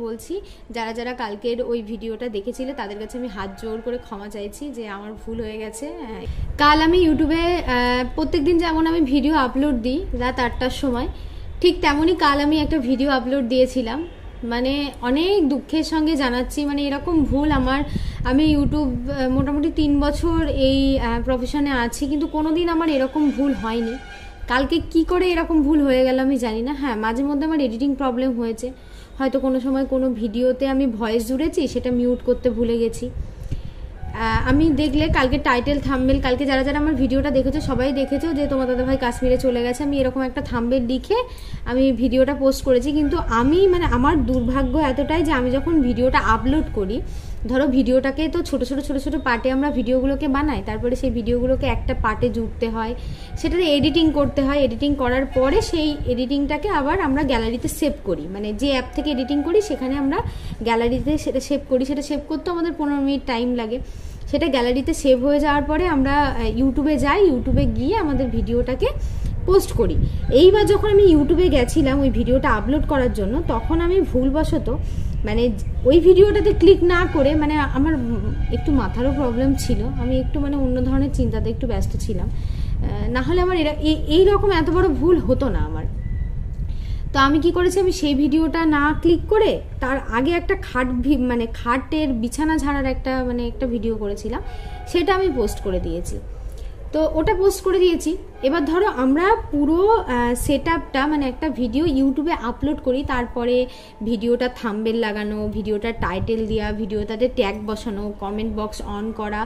বলছি যারা যারা কালকের ওই ভিডিওটা দেখেছিলে তাদের কাছে আমি হাত জোর করে ক্ষমা চাইছি যে আমার ভুল হয়ে গেছে। কাল আমি ইউটিউবে প্রত্যেকদিন যেমন আমি ভিডিও আপলোড দিই রাত 8টার সময়, ঠিক তেমনই কাল আমি একটা ভিডিও আপলোড দিয়েছিলাম। মানে অনেক দুঃখের সঙ্গে জানাচ্ছি, মানে এরকম ভুল আমি ইউটিউব মোটামুটি 3 বছর এই প্রফেশনে আছি, কিন্তু কোনোদিন আমার এরকম ভুল হয়নি। কালকে কি করে এরকম ভুল হয়ে গেল আমি জানি না। হ্যাঁ, মাঝে মধ্যে আমার এডিটিং প্রবলেম হয়েছে, হয়তো কোনো সময় কোনো ভিডিওতে আমি ভয়েস জুড়েছি, সেটা মিউট করতে ভুলে গেছি। আমি দেখলে কালকে টাইটেল থাম্বনেল, কালকে যারা যারা আমার ভিডিওটা দেখেছো সবাই দেখেছো যে তোমার দাদাভাই কাশ্মীরে চলে গেছে, আমি এরকম একটা থাম্বনেল লিখে আমি ভিডিওটা পোস্ট করেছি। কিন্তু মানে আমার দুর্ভাগ্য এতটাই যে আমি যখন ভিডিওটা আপলোড করি, ধরো ভিডিওটাকে তো ছোট ছোট ছোট ছোট পার্টে আমরা ভিডিওগুলোকে বানাই, তারপরে সেই ভিডিওগুলোকে একটা পার্টে জুড়তে হয়, সেটাতে এডিটিং করতে হয়। এডিটিং করার পরে সেই এডিটিংটাকে আবার আমরা গ্যালারিতে সেভ করি, মানে যে অ্যাপ থেকে এডিটিং করি সেখানে আমরা গ্যালারিতে সেটা সেভ করি। সেটা সেভ করতে আমাদের 15 মিনিট টাইম লাগে। সেটা গ্যালারিতে সেভ হয়ে যাওয়ার পরে আমরা ইউটিউবে যাই, ইউটিউবে গিয়ে আমাদের ভিডিওটাকে পোস্ট করি। এইবার যখন আমি ইউটিউবে গেছিলাম ওই ভিডিওটা আপলোড করার জন্য, তখন আমি ভুলবশত মানে ওই ভিডিওটাতে ক্লিক না করে, মানে আমার একটু মাথারও প্রবলেম ছিল, আমি একটু মানে অন্য ধরনের চিন্তাতে একটু ব্যস্ত ছিলাম, না হলে আমার এইরকম এত বড় ভুল হতো না আমার। তো আমি কি করেছি, আমি সেই ভিডিওটা না ক্লিক করে তার আগে একটা খাটের বিছানা ঝাড়ার একটা ভিডিও করেছিলাম, সেটা আমি পোস্ট করে দিয়েছি। তো ওটা পোস্ট করে দিয়েছি। এবার ধরো আমরা পুরো সেটআপটা মানে একটা ভিডিও ইউটিউবে আপলোড করি, তারপরে ভিডিওটা থাম্বনেল লাগানো, ভিডিওটা টাইটেল দেওয়া, ভিডিওটাতে ট্যাগ বসানো, কমেন্ট বক্স অন করা,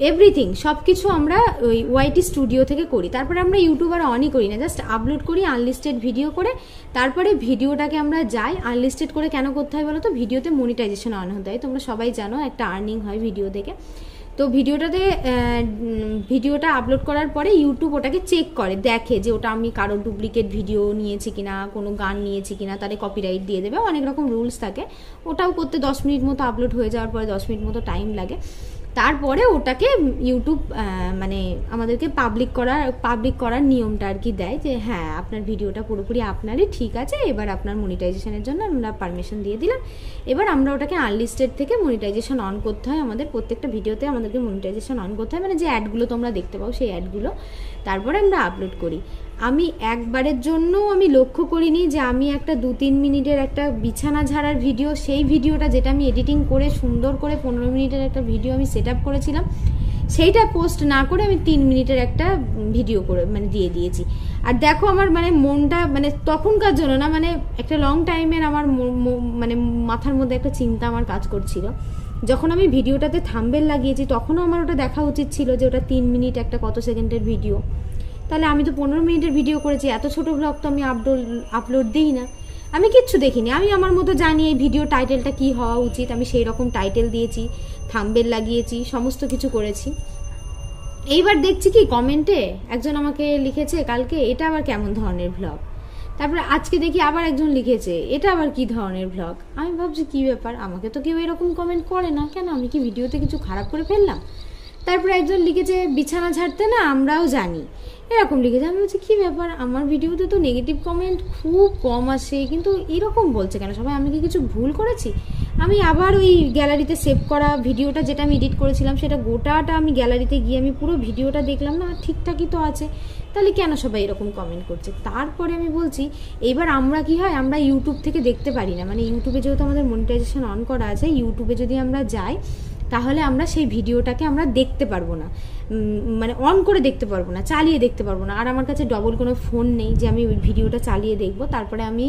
এভরিথিং সব কিছু আমরা ওই ওয়াইটি স্টুডিও থেকে করি। তারপরে আমরা ইউটিউব আর অনই করি না, জাস্ট আপলোড করি আনলিস্টেড ভিডিও করে। তারপরে ভিডিওটাকে আমরা যাই, আনলিস্টেড করে কেন করতে হয় বলো তো, ভিডিওতে মনিটাইজেশন অন হতে হয়, তোমরা সবাই জানো একটা আর্নিং হয় ভিডিও থেকে। তো ভিডিওটা আপলোড করার পরে ইউটিউব ওটাকে চেক করে, দেখে যে ওটা আমি কারো ডুপ্লিকেট ভিডিও নিয়েছি কিনা, কোনো গান নিয়েছি কিনা, তাহলে কপিরাইট দিয়ে দেবে, অনেক রকম রুলস থাকে। ওটাও করতে 10 মিনিট মতো, আপলোড হয়ে যাওয়ার পরে 10 মিনিট মতো টাইম লাগে। তারপরে ওটাকে ইউটিউব মানে আমাদেরকে পাবলিক করার নিয়মটা আর কি দেয়, যে হ্যাঁ আপনার ভিডিওটা পুরোপুরি আপনারই, ঠিক আছে, এবার আপনার মনিটাইজেশনের জন্য আমরা পারমিশন দিয়ে দিলাম। এবার আমরা ওটাকে আনলিস্টেড থেকে মনিটাইজেশন অন করতে হয়, আমাদের প্রত্যেকটা ভিডিওতে আমাদেরকে মনিটাইজেশন অন করতে হয়, মানে যে অ্যাডগুলো তোমরা দেখতে পাও সেই অ্যাডগুলো, তারপরে আমরা আপলোড করি। আমি একবারের জন্য আমি লক্ষ্য করিনি যে আমি একটা 2-3 মিনিটের একটা বিছানা ঝাড়ার ভিডিও, সেই ভিডিওটা যেটা আমি এডিটিং করে সুন্দর করে 15 মিনিটের একটা ভিডিও আমি সেট আপ করেছিলাম, সেইটা পোস্ট না করে আমি 3 মিনিটের একটা ভিডিও করে মানে দিয়ে দিয়েছি। আর দেখো আমার মানে মনটা মানে তখনকার জন্য না, মানে একটা লং টাইমের আমার মানে মাথার মধ্যে একটা চিন্তা আমার কাজ করছিল। যখন আমি ভিডিওটাতে থাম্বনেল লাগিয়েছি তখনও আমার ওটা দেখা উচিত ছিল যে ওটা 3 মিনিট একটা কত সেকেন্ডের ভিডিও, তাহলে আমি তো 15 মিনিটের ভিডিও করেছি, এত ছোট ব্লগ তো আমি আপলোড দিই না। আমি কিচ্ছু দেখিনি, আমি আমার মতো জানি এই ভিডিও টাইটেলটা কি হওয়া উচিত, আমি সেই রকম টাইটেল দিয়েছি, থাম্বনেল লাগিয়েছি, সমস্ত কিছু করেছি। এইবার দেখছি কি কমেন্টে একজন আমাকে লিখেছে কালকে, এটা আবার কেমন ধরনের ব্লগ। তারপরে আজকে দেখি আবার একজন লিখেছে, এটা আবার কি ধরনের ব্লগ। আমি ভাবছি কি ব্যাপার, আমাকে তো কেউ এরকম কমেন্ট করে না, কেন আমি কি ভিডিওতে কিছু খারাপ করে ফেললাম। তারপরে একজন লিখেছে বিছানা ঝাড়তে না আমরাও জানি, এরকম লিখেছে। আমি বলছি কী ব্যাপার, আমার ভিডিওতে তো নেগেটিভ কমেন্ট খুব কম আসে, কিন্তু এরকম বলছে কেন সবাই, আমি কি কিছু ভুল করেছি। আমি আবার ওই গ্যালারিতে সেভ করা ভিডিওটা যেটা আমি এডিট করেছিলাম সেটা গোটাটা আমি গ্যালারিতে গিয়ে আমি পুরো ভিডিওটা দেখলাম, না ঠিকঠাকই তো আছে, তাহলে কেন সবাই এরকম কমেন্ট করছে। তারপরে আমি বলছি এইবার আমরা কি হয়, আমরা ইউটিউব থেকে দেখতে পারি না, মানে ইউটিউবে যেহেতু আমাদের মনিটাইজেশন অন করা আছে, ইউটিউবে যদি আমরা যাই তাহলে আমরা সেই ভিডিওটাকে আমরা দেখতে পারবো না, মানে অন করে দেখতে পারবো না, চালিয়ে দেখতে পারবো না। আর আমার কাছে ডবল কোনো ফোন নেই যে আমি ওই ভিডিওটা চালিয়ে দেখবো। তারপরে আমি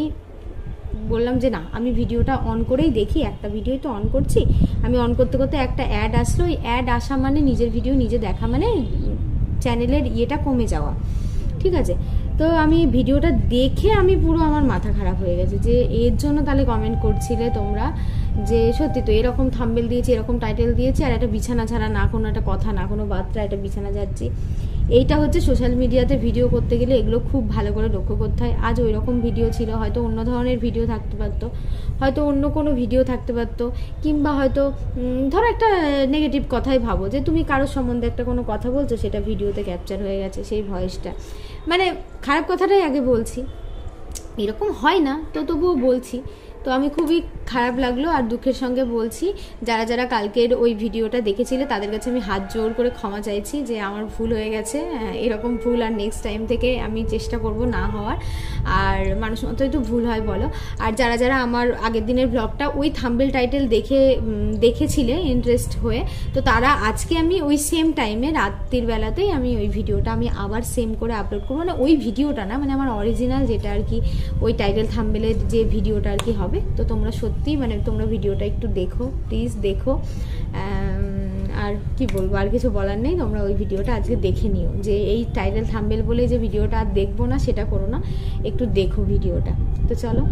বললাম যে না, আমি ভিডিওটা অন করেই দেখি, একটা ভিডিওই তো অন করছি। আমি অন করতে করতে একটা অ্যাড আসলো, ওই অ্যাড আসা মানে নিজের ভিডিও নিজে দেখা মানে চ্যানেলের ইয়েটা কমে যাওয়া, ঠিক আছে। তো আমি ভিডিওটা দেখে আমি পুরো আমার মাথা খারাপ হয়ে গেছে যে এর জন্য তাহলে কমেন্ট করছিলে তোমরা যে সত্যি তো এরকম থাম্বনেল দিয়েছি, এরকম টাইটেল দিয়েছি, আর একটা বিছানা ছাড়া না কোনো একটা কথা না কোনো বার্তা, একটা বিছানা যাচ্ছি। এইটা হচ্ছে সোশ্যাল মিডিয়াতে ভিডিও করতে গেলে এগুলো খুব ভালো করে লক্ষ্য করতে হয়। আজ ওই রকম ভিডিও ছিল, হয়তো অন্য ধরনের ভিডিও থাকতে পারতো, হয়তো অন্য কোনো ভিডিও থাকতে পারতো, কিংবা হয়তো ধরো একটা নেগেটিভ কথাই ভাবো যে তুমি কারোর সম্বন্ধে একটা কোনো কথা বলছো, সেটা ভিডিওতে ক্যাপচার হয়ে গেছে সেই ভয়েসটা, মানে খারাপ কথাটাই আগে বলছি, এরকম হয় না তো তবুও বলছি। তো আমি খুবই খারাপ লাগলো আর দুঃখের সঙ্গে বলছি, যারা যারা কালকের ওই ভিডিওটা দেখেছিলে তাদের কাছে আমি হাত জোর করে ক্ষমা চাইছি যে আমার ভুল হয়ে গেছে। এরকম ভুল আর নেক্সট টাইম থেকে আমি চেষ্টা করব না হওয়ার। আর মানুষ মতোই তো ভুল হয় বলো। আর যারা যারা আমার আগের দিনের ব্লগটা ওই থাম্বনেল টাইটেল দেখেছিলে ইন্টারেস্ট হয়ে, তো তারা আজকে আমি ওই সেম টাইমে রাত্রির বেলাতেই আমি ওই ভিডিওটা আমি আবার সেম করে আপলোড করবো। মানে ওই ভিডিওটা না, মানে আমার অরিজিনাল যেটা আর কি ওই টাইটেল থাম্বনেলের যে ভিডিওটা আর কি হবে। তো তোমরা সত্যি মানে তোমরা ভিডিওটা একটু দেখো, প্লিজ দেখো। আর কি বলবো, আর কিছু বলার নেই, তোমরা ওই ভিডিওটা আজকে দেখে নিও। যে এই টাইটেল থাম্বনেল বলে যে ভিডিওটা আর দেখবো না সেটা করো না, একটু দেখো ভিডিওটা। তো চলো।